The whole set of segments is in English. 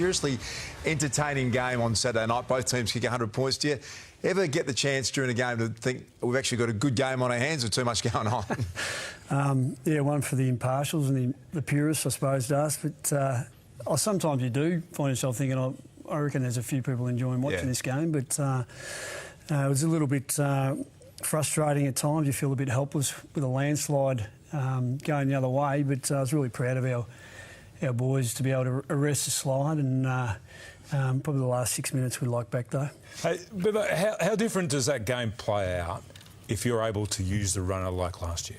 Seriously entertaining game on Saturday night. Both teams kick 100 points. Do you ever get the chance during a game to think we've actually got a good game on our hands or too much going on? Yeah, one for the impartials and the purists, I suppose, to us. But sometimes you do find yourself thinking, I reckon there's a few people enjoying watching this game. But it was a little bit frustrating at times. You feel a bit helpless with a landslide going the other way. But I was really proud of our boys to be able to arrest the slide, and probably the last 6 minutes we like back though. Hey, but how different does that game play out if you're able to use the runner like last year?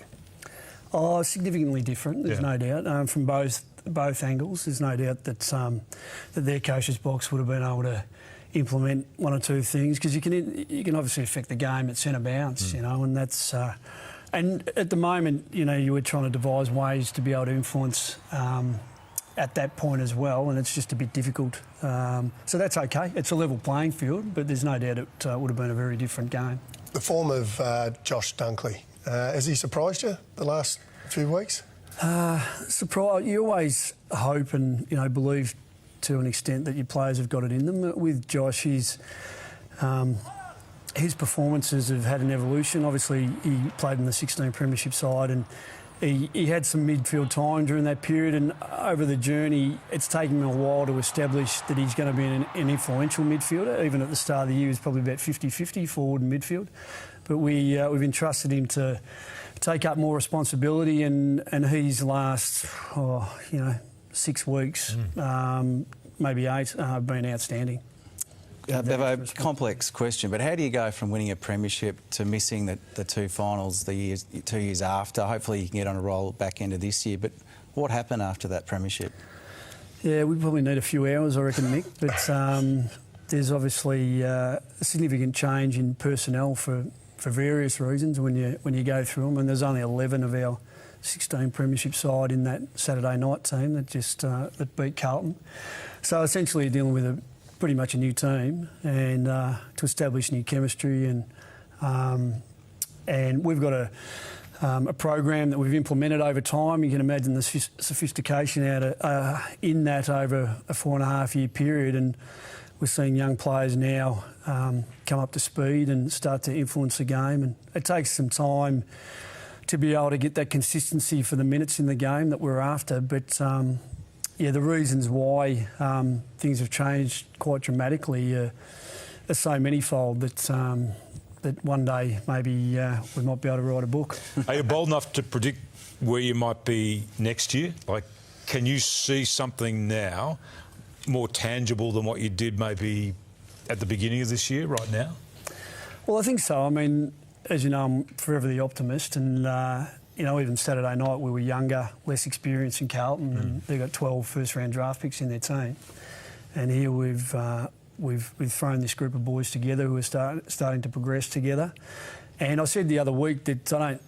Oh, significantly different. There's no doubt from both angles. There's no doubt that that their coach's box would have been able to implement one or two things, because you can obviously affect the game at centre bounce, you know, and that's. And at the moment, you know, you were trying to devise ways to be able to influence at that point as well, and it's just a bit difficult. So that's okay. It's a level playing field, but there's no doubt it would have been a very different game. The form of Josh Dunkley, has he surprised you the last few weeks? Surprise. You always hope and, you know, believe to an extent that your players have got it in them. With Josh, his performances have had an evolution. Obviously, he played in the 16 premiership side, and he had some midfield time during that period, and over the journey it's taken him a while to establish that he's going to be an influential midfielder. Even at the start of the year he was probably about 50-50 forward and midfield. But we've entrusted him to take up more responsibility, and his last 6 weeks, maybe 8, have been outstanding. Bevo, complex question, but how do you go from winning a premiership to missing the two finals 2 years after? Hopefully you can get on a roll back end of this year, but what happened after that premiership? Yeah, we probably need a few hours, I reckon, Nick, but there's obviously a significant change in personnel for various reasons when you go through them, and there's only 11 of our 16 premiership side in that Saturday night team that beat Carlton. So essentially you're dealing with pretty much a new team, and to establish new chemistry, and we've got a program that we've implemented over time. You can imagine the sophistication in that over a 4.5 year period, and we're seeing young players now come up to speed and start to influence the game, and it takes some time to be able to get that consistency for the minutes in the game that we're after. But yeah, the reasons why things have changed quite dramatically are so manifold that one day maybe we might be able to write a book. Are you bold enough to predict where you might be next year? Like, can you see something now more tangible than what you did maybe at the beginning of this year, right now? Well, I think so. I mean, as you know, I'm forever the optimist, and you know, even Saturday night we were younger, less experienced in Carlton, and they've got 12 first-round draft picks in their team. And here we've thrown this group of boys together who are starting to progress together. And I said the other week that I don't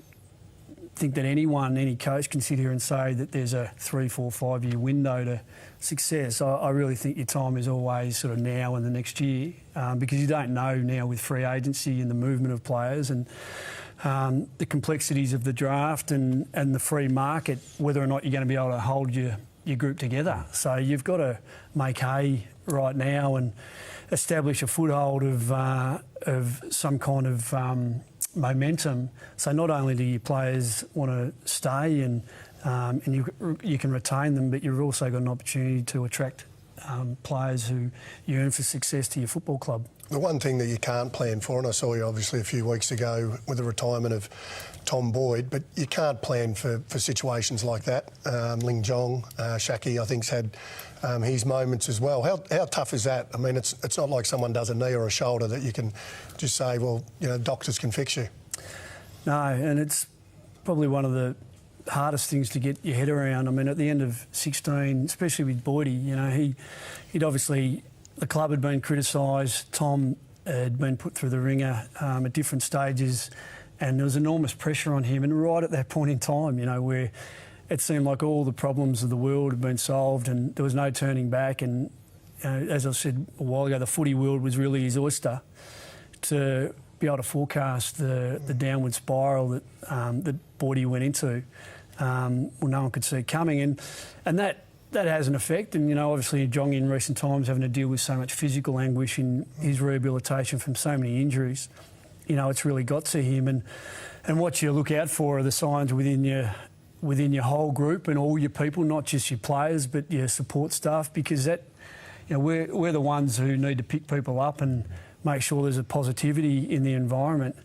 think that any coach can sit here and say that there's a 3, 4, 5 year window to success. I really think your time is always sort of now and the next year, because you don't know now with free agency and the movement of players and the complexities of the draft and the free market, whether or not you're going to be able to hold your group together. So you've got to make hay right now and establish a foothold of some kind of momentum. So not only do your players want to stay and you can retain them, but you've also got an opportunity to attract players who yearn for success to your football club. The one thing that you can't plan for, and I saw you obviously a few weeks ago with the retirement of Tom Boyd, but you can't plan for situations like that. Ling Jong, Shaki, I think's had his moments as well. How tough is that? I mean, it's not like someone does a knee or a shoulder that you can just say, well, you know, doctors can fix you. No, and it's probably one of the hardest things to get your head around. I mean, at the end of 16, especially with Boydie, you know, he'd obviously, the club had been criticised, Tom had been put through the ringer at different stages, and there was enormous pressure on him. And right at that point in time, you know, where it seemed like all the problems of the world had been solved and there was no turning back. And you know, as I said a while ago, the footy world was really his oyster. To be able to forecast the downward spiral that Boydie went into, well, no one could see coming. And that that has an effect, and obviously Jong in recent times having to deal with so much physical anguish in his rehabilitation from so many injuries, it's really got to him. And what you look out for are the signs within your whole group and all your people, not just your players but your support staff, because that we're the ones who need to pick people up and make sure there's a positivity in the environment.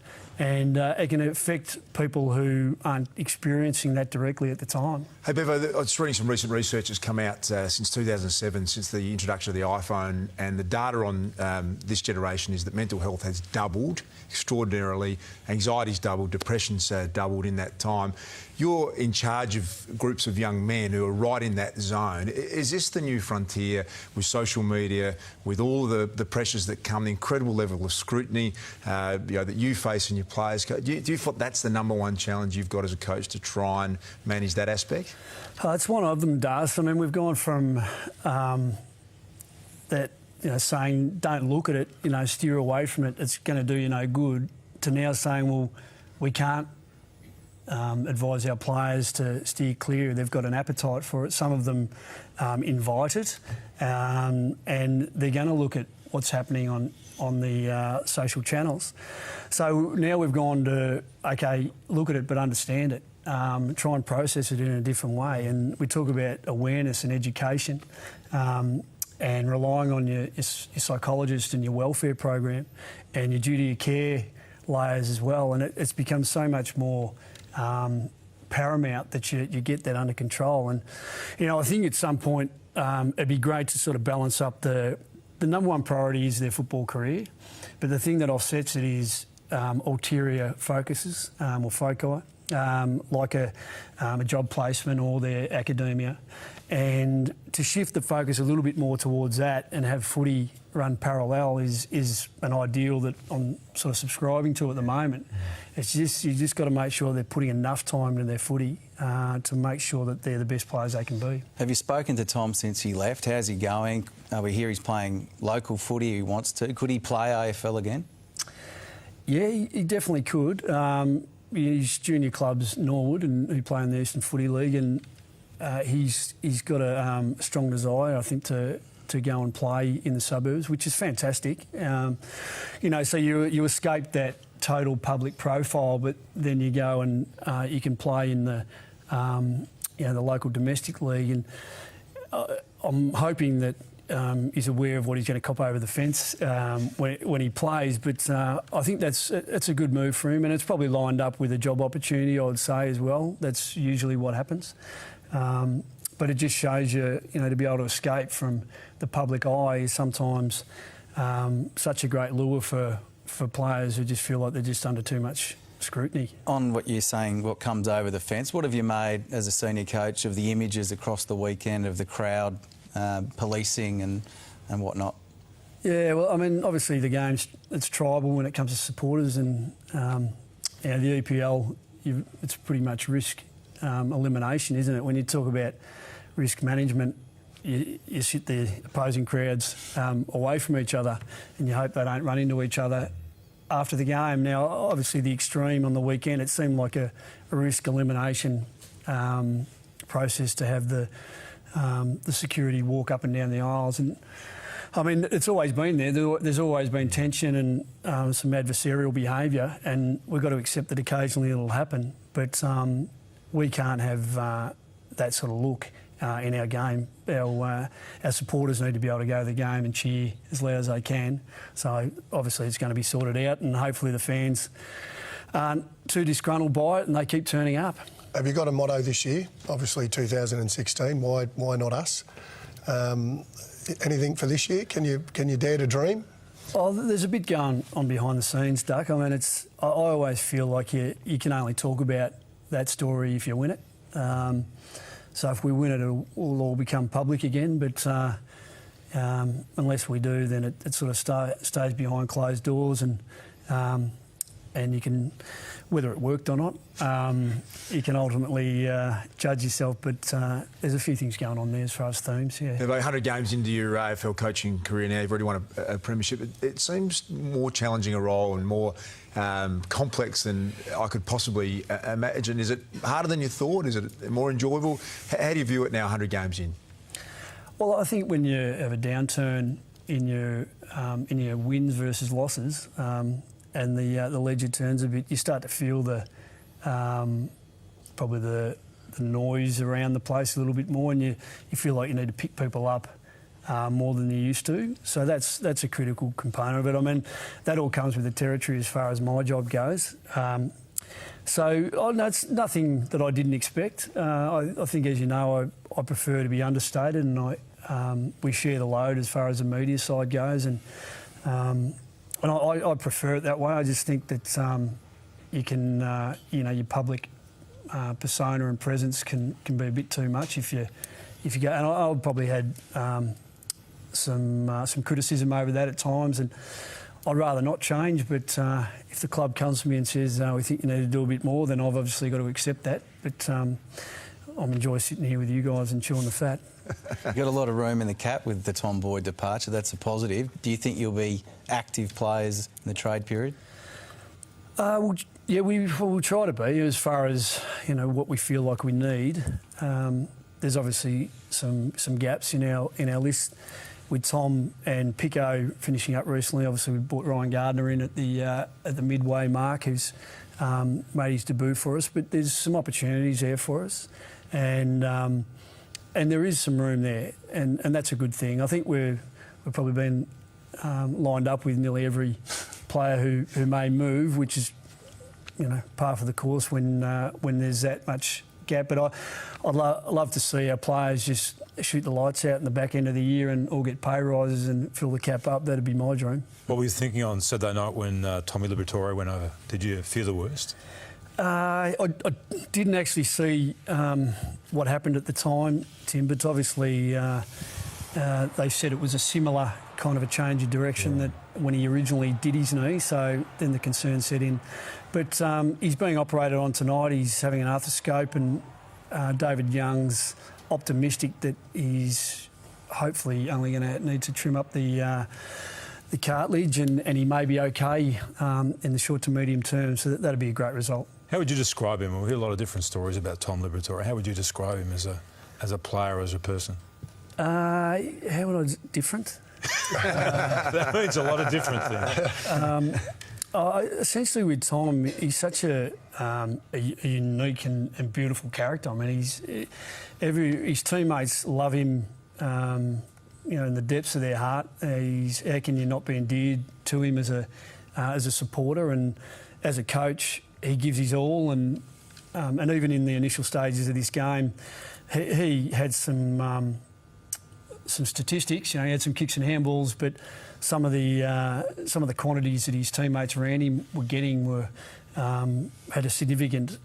And it can affect people who aren't experiencing that directly at the time. Hey, Bevo, I was reading some recent research that's come out since 2007, since the introduction of the iPhone, and the data on this generation is that mental health has doubled extraordinarily, anxiety's doubled, depression's doubled in that time. You're in charge of groups of young men who are right in that zone. Is this the new frontier with social media, with all the pressures that come, the incredible level of scrutiny that you face and your players? Do you feel that's the number one challenge you've got as a coach to try and manage that aspect? It's one of them, Das. I mean, we've gone from that, saying don't look at it, steer away from it, it's going to do you no good, to now saying, well, we can't advise our players to steer clear. They've got an appetite for it. Some of them invite it, and they're going to look at what's happening on the social channels. So now we've gone to, OK, look at it but understand it. Try and process it in a different way. And we talk about awareness and education and relying on your psychologist and your welfare program and your duty of care layers as well. And it's become so much more paramount that you get that under control. And, I think at some point it'd be great to sort of balance up the number one priority is their football career, but the thing that offsets it is ulterior focuses or foci, like a job placement or their academia, and to shift the focus a little bit more towards that and have footy run parallel is an ideal that I'm sort of subscribing to at the moment. It's just you just got to make sure they're putting enough time into their footy to make sure that they're the best players they can be. Have you spoken to Tom since he left? How's he going? We hear he's playing local footy. He wants to. Could he play AFL again? Yeah, he definitely could. His junior club's Norwood, and he play in the Eastern Footy League, and he's got a strong desire, I think, to go and play in the suburbs, which is fantastic. So you escape that total public profile, but then you go and you can play in the the local domestic league, and I'm hoping that he's aware of what he's going to cop over the fence when he plays. But I think it's a good move for him, and it's probably lined up with a job opportunity, I would say, as well. That's usually what happens. But it just shows you, to be able to escape from the public eye is sometimes such a great lure for players who just feel like they're just under too much scrutiny. On what you're saying, what comes over the fence, what have you made as a senior coach of the images across the weekend of the crowd policing and whatnot? Yeah, well, I mean, obviously the game's it's tribal when it comes to supporters, and the EPL, it's pretty much risk elimination, isn't it? When you talk about risk management, you sit the opposing crowds away from each other, and you hope they don't run into each other after the game. Now, obviously, the extreme on the weekend, it seemed like a risk elimination process to have the security walk up and down the aisles. And I mean, it's always been there. There's always been tension and some adversarial behaviour, and we've got to accept that occasionally it'll happen. But we can't have that sort of look in our game. Our supporters need to be able to go to the game and cheer as loud as they can. So obviously it's going to be sorted out, and hopefully the fans aren't too disgruntled by it and they keep turning up. Have you got a motto this year? Obviously 2016. Why not us? Anything for this year? Can you dare to dream? Oh, there's a bit going on behind the scenes, Duck. I mean, I always feel like you can only talk about that story if you win it. So if we win it, it'll all become public again. But unless we do, then it sort of stays behind closed doors, and you can, whether it worked or not, you can ultimately judge yourself. But there's a few things going on there as far as themes. Yeah. About 100 games into your AFL coaching career now, you've already won a premiership. It seems more challenging a role and more complex than I could possibly imagine. Is it harder than you thought? Is it more enjoyable? How do you view it now, 100 games in? Well, I think when you have a downturn in your wins versus losses, and the ledger turns a bit, you start to feel probably the noise around the place a little bit more, and you feel like you need to pick people up more than you used to. So that's a critical component of it. I mean, that all comes with the territory as far as my job goes. No, it's nothing that I didn't expect. I think, as you know, I prefer to be understated, and we share the load as far as the media side goes, and I prefer it that way. I just think that you can, your public persona and presence can be a bit too much if you go. And I probably had some criticism over that at times, and I'd rather not change. But if the club comes to me and says we think you need to do a bit more, then I've obviously got to accept that. But I enjoy sitting here with you guys and chewing the fat. You've got a lot of room in the cap with the Tom Boyd departure. That's a positive. Do you think you'll be active players in the trade period? Yeah, we'll try to be, as far as what we feel like we need. There's obviously some gaps in our list, with Tom and Pico finishing up recently. Obviously, we brought Ryan Gardner in at the midway mark, who's made his debut for us. But there's some opportunities there for us, and there is some room there, and that's a good thing. I think we've probably been lined up with nearly every player who may move, which is par for the course when there's that much gap. But I'd love to see our players just shoot the lights out in the back end of the year and all get pay rises and fill the cap up. That'd be my dream. What were you thinking on Saturday night when Tommy Liberatore went over? Did you fear the worst? I didn't actually see what happened at the time, Tim, but obviously they said it was a similar kind of a change of direction that when he originally did his knee, so then the concern set in. But he's being operated on tonight. He's having an arthroscope, and David Young's optimistic that he's hopefully only going to need to trim up the cartilage, and he may be okay in the short to medium term, so that'd be a great result. How would you describe him? We hear a lot of different stories about Tom Liberatore. How would you describe him as a player, as a person? How would I... Different? That means a lot of different things. Essentially, with Tom, he's such a unique and beautiful character. I mean, his teammates love him, in the depths of their heart. How can you not be endeared to him as a supporter, and as a coach, he gives his all. And even in the initial stages of this game, he had some statistics. He had some kicks and handballs, but some of the quantities that his teammates around him were getting had a significant.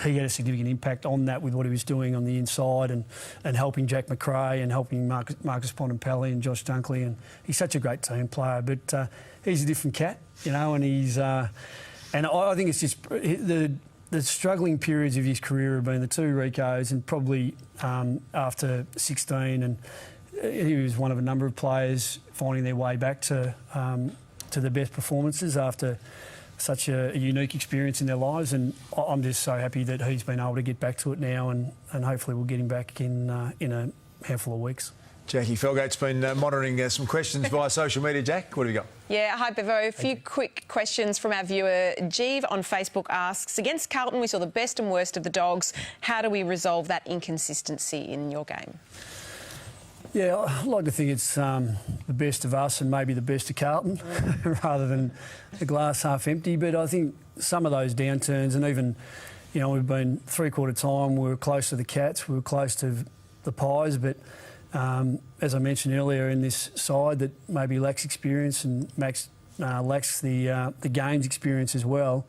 He had a significant impact on that with what he was doing on the inside and helping Jack McRae and helping Marcus Bontempelli and Josh Dunkley, and he's such a great team player. But he's a different cat, and he's and I think it's just the struggling periods of his career have been the two Ricos, and probably after 16, and he was one of a number of players finding their way back to the best performances after such a unique experience in their lives. And I'm just so happy that he's been able to get back to it now, and hopefully we'll get him back in a handful of weeks. Jackie Felgate's been monitoring some questions via social media. Jack, what have you got? Yeah, hi Bevo. A few quick questions from our viewer. Jeeve on Facebook asks, against Carlton we saw the best and worst of the Dogs. How do we resolve that inconsistency in your game? Yeah, I'd like to think it's the best of us and maybe the best of Carlton rather than the glass half empty. But I think some of those downturns, and even, we've been three-quarter time, we were close to the Cats, we were close to the Pies, but as I mentioned earlier, in this side that maybe lacks experience and lacks the games experience as well,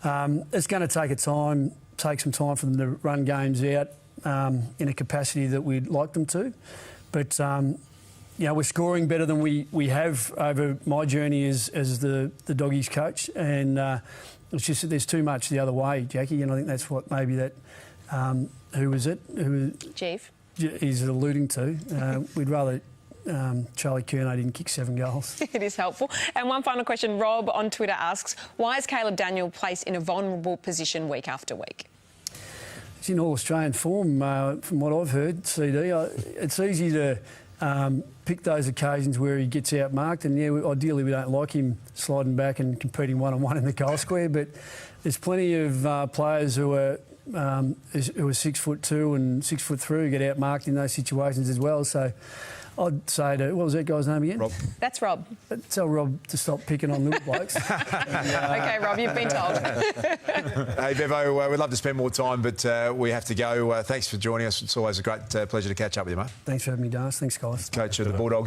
it's going to take some time for them to run games out in a capacity that we'd like them to. But we're scoring better than we have over my journey as the Doggies coach, and it's just that there's too much the other way, Jackie, and I think that's what maybe that who was it? Jeeve. He's alluding to. We'd rather Charlie Curnow didn't kick 7 goals. It is helpful. And one final question. Rob on Twitter asks, why is Caleb Daniel placed in a vulnerable position week after week? he's in All-Australian form, from what I've heard, CD. It's easy to pick those occasions where he gets outmarked, and ideally we don't like him sliding back and competing one-on-one in the goal square, but there's plenty of players who are 6'2" and 6'3" who get outmarked in those situations as well. So I'd say what was that guy's name again? Rob. That's Rob. But tell Rob to stop picking on little blokes. OK, Rob, you've been told. Hey, Bevo, we'd love to spend more time, but we have to go. Thanks for joining us. It's always a great pleasure to catch up with you, mate. Thanks for having me, Darcy. Thanks, guys. Coach of the Bulldogs.